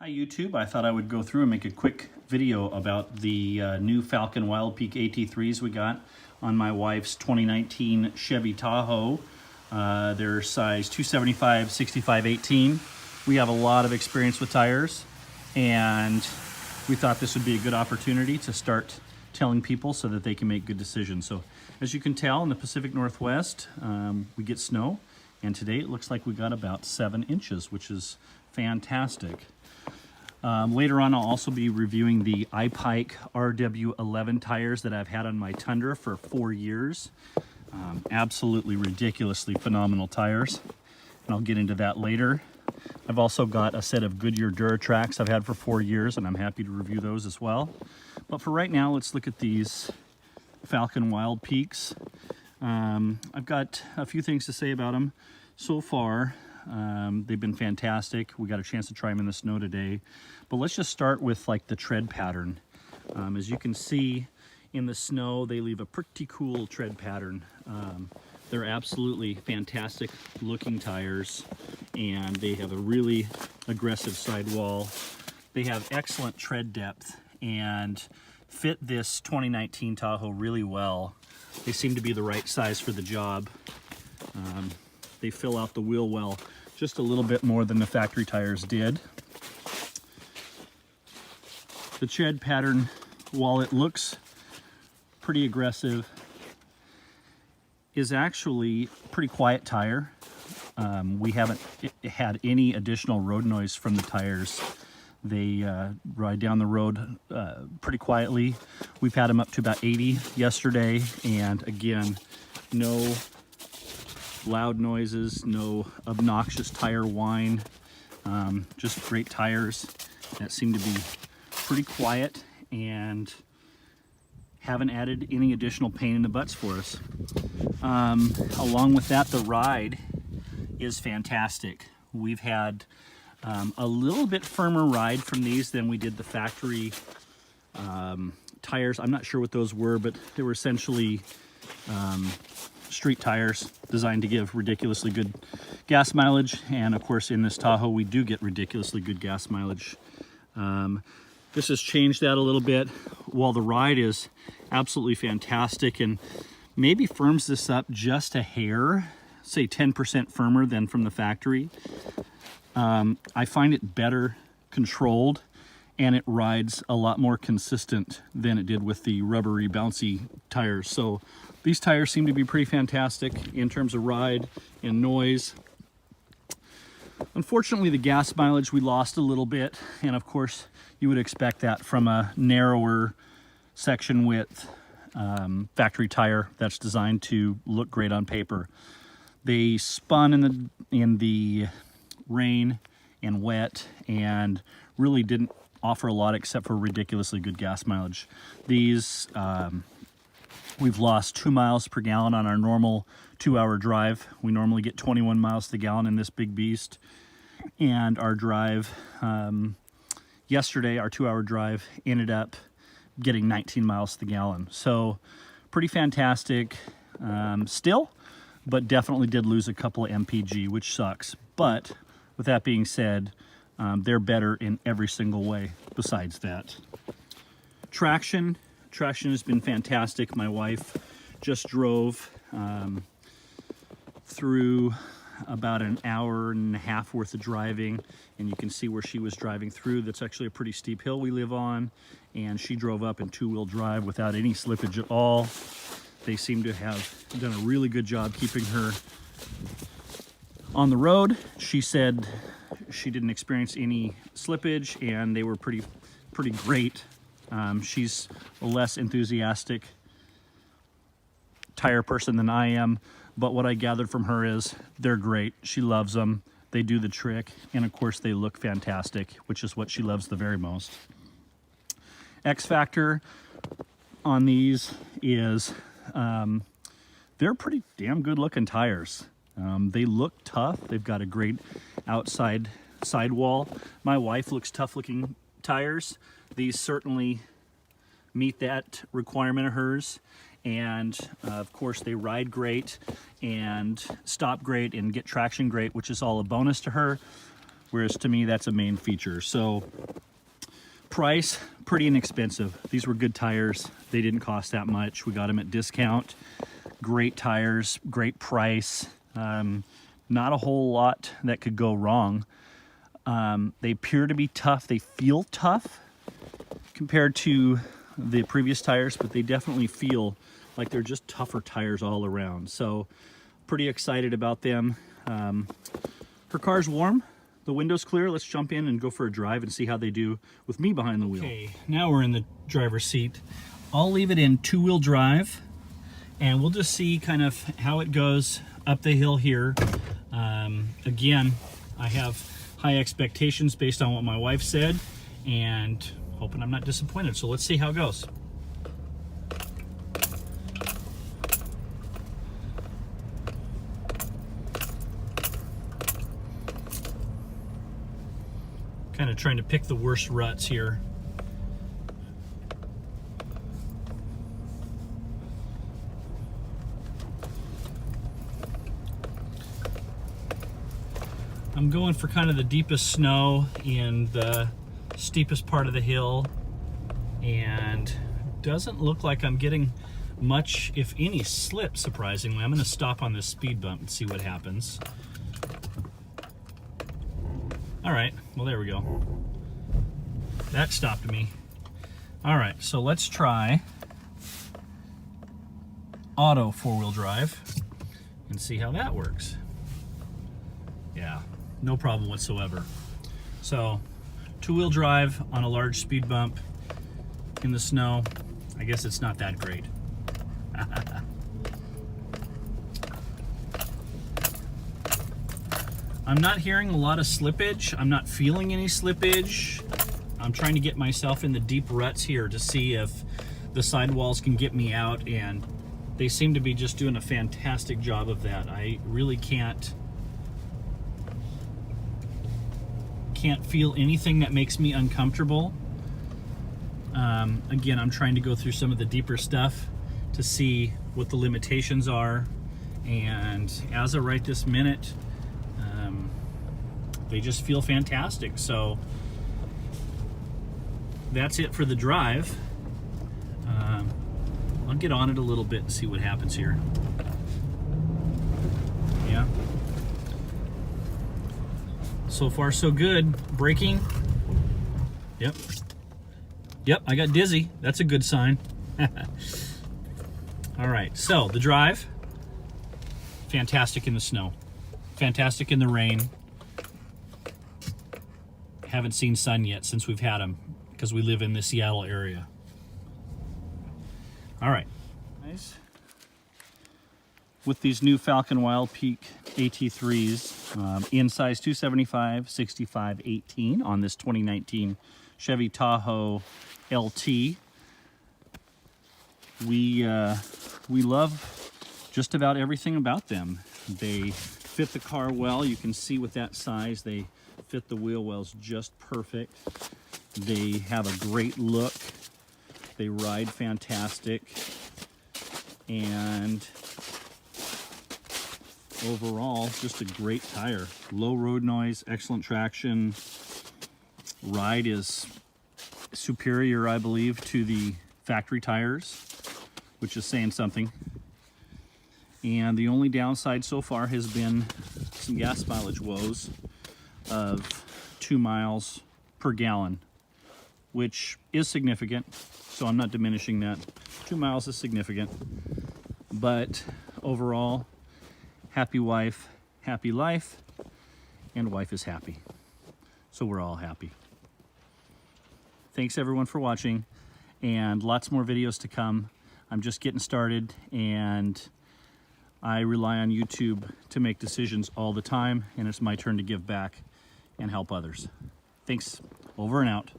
Hi YouTube, I thought I would go through and make a quick video about the new Falken Wildpeak AT3s we got on my wife's 2019 Chevy Tahoe. They're size 275, 65, 18. We have a lot of experience with tires and we thought this would be a good opportunity to start telling people so that they can make good decisions. So as you can tell, in the Pacific Northwest, we get snow, and today it looks like we got about 7 inches, which is fantastic. Later on, I'll also be reviewing the iPike RW11 tires that I've had on my Tundra for 4 years. Absolutely ridiculously phenomenal tires, and I'll get into that later. I've also got a set of Goodyear Duratracs I've had for 4 years, and I'm happy to review those as well. But for right now, let's look at these Falken Wildpeaks. I've got a few things to say about them so far. They've been fantastic. We got a chance to try them in the snow today. But let's just start with like the tread pattern. As you can see in the snow, they leave a pretty cool tread pattern. They're absolutely fantastic looking tires, and they have a really aggressive sidewall. They have excellent tread depth and fit this 2019 Tahoe really well. They seem to be the right size for the job. They fill out the wheel well just a little bit more than the factory tires did. The tread pattern, while it looks pretty aggressive, is actually a pretty quiet tire. We haven't had any additional road noise from the tires. They ride down the road pretty quietly. We've had them up to about 80 yesterday, and again, no loud noises, no obnoxious tire whine, just great tires that seem to be pretty quiet and haven't added any additional pain in the butts for us. Along with that, the ride is fantastic. We've had a little bit firmer ride from these than we did the factory tires. I'm not sure what those were, but they were essentially street tires designed to give ridiculously good gas mileage, and of course in this Tahoe we do get ridiculously good gas mileage. This has changed that a little bit. While the ride is absolutely fantastic and maybe firms this up just a hair, say 10% firmer than from the factory, I find it better controlled, and it rides a lot more consistent than it did with the rubbery bouncy tires. So these tires seem to be pretty fantastic in terms of ride and noise. Unfortunately, the gas mileage we lost a little bit, and of course you would expect that from a narrower section width factory tire that's designed to look great on paper. They spun in the rain and wet and really didn't offer a lot except for ridiculously good gas mileage. These we've lost 2 miles per gallon on our normal 2-hour drive. We normally get 21 miles to the gallon in this big beast, and our drive yesterday, our 2-hour drive, ended up getting 19 miles to the gallon. So pretty fantastic still, but definitely did lose a couple of mpg, which sucks. But with that being said, they're better in every single way besides that. Traction has been fantastic. My wife just drove through about an hour and a half worth of driving, and you can see where she was driving through. That's actually a pretty steep hill we live on, and she drove up in 2-wheel drive without any slippage at all. They seem to have done a really good job keeping her on the road. She said she didn't experience any slippage, and they were pretty great. She's a less enthusiastic tire person than I am, but what I gathered from her is they're great. She loves them. They do the trick, and of course they look fantastic, which is what she loves the very most. X factor on these is they're pretty damn good looking tires. They look tough. They've got a great outside sidewall. My wife looks tough looking tires. These certainly meet that requirement of hers, and of course they ride great and stop great and get traction great, which is all a bonus to her. whereas to me that's a main feature. So price, pretty inexpensive. These were good tires. They didn't cost that much. We got them at discount. Great tires, great price. Not a whole lot that could go wrong. They appear to be tough. They feel tough compared to the previous tires, but they definitely feel like they're just tougher tires all around. So pretty excited about them. Her car's warm. The window's clear. Let's jump in and go for a drive and see how they do with me behind the wheel. Okay, now we're in the driver's seat. I'll leave it in two-wheel drive, and we'll just see kind of how it goes up the hill here. Again, I have high expectations based on what my wife said, and hoping I'm not disappointed. So let's see how it goes. Kind of trying to pick the worst ruts here. I'm going for kind of the deepest snow in the steepest part of the hill, and doesn't look like I'm getting much, if any, slip, surprisingly. I'm going to stop on this speed bump and see what happens. All right, well, there we go. That stopped me. All right, so let's try auto four-wheel drive and see how that works. Yeah, no problem whatsoever. So, two-wheel drive on a large speed bump in the snow, I guess it's not that great. I'm not hearing a lot of slippage. I'm not feeling any slippage. I'm trying to get myself in the deep ruts here to see if the sidewalls can get me out, and they seem to be just doing a fantastic job of that. I really can't feel anything that makes me uncomfortable. Again, I'm trying to go through some of the deeper stuff to see what the limitations are, and as of right this minute, they just feel fantastic. So that's it for the drive. I'll get on it a little bit and see what happens here. Yeah. So far so good. Braking. Yep. Yep, I got dizzy. That's a good sign. All right, so the drive, fantastic in the snow. Fantastic in the rain. Haven't seen sun yet since we've had them, because we live in the Seattle area. All right. Nice. With these new Falken Wildpeak AT3s in size 275, 65, 18 on this 2019 Chevy Tahoe LT. We love just about everything about them. They fit the car well. You can see with that size, they fit the wheel wells just perfect. They have a great look. They ride fantastic. And overall, just a great tire. Low road noise, excellent traction. Ride is superior, I believe, to the factory tires, which is saying something. And the only downside so far has been some gas mileage woes of 2 miles per gallon, which is significant, so I'm not diminishing that. 2 miles is significant, but overall, happy wife, happy life, and wife is happy. So we're all happy. Thanks everyone for watching, and lots more videos to come. I'm just getting started, and I rely on YouTube to make decisions all the time, and it's my turn to give back and help others. Thanks. Over and out.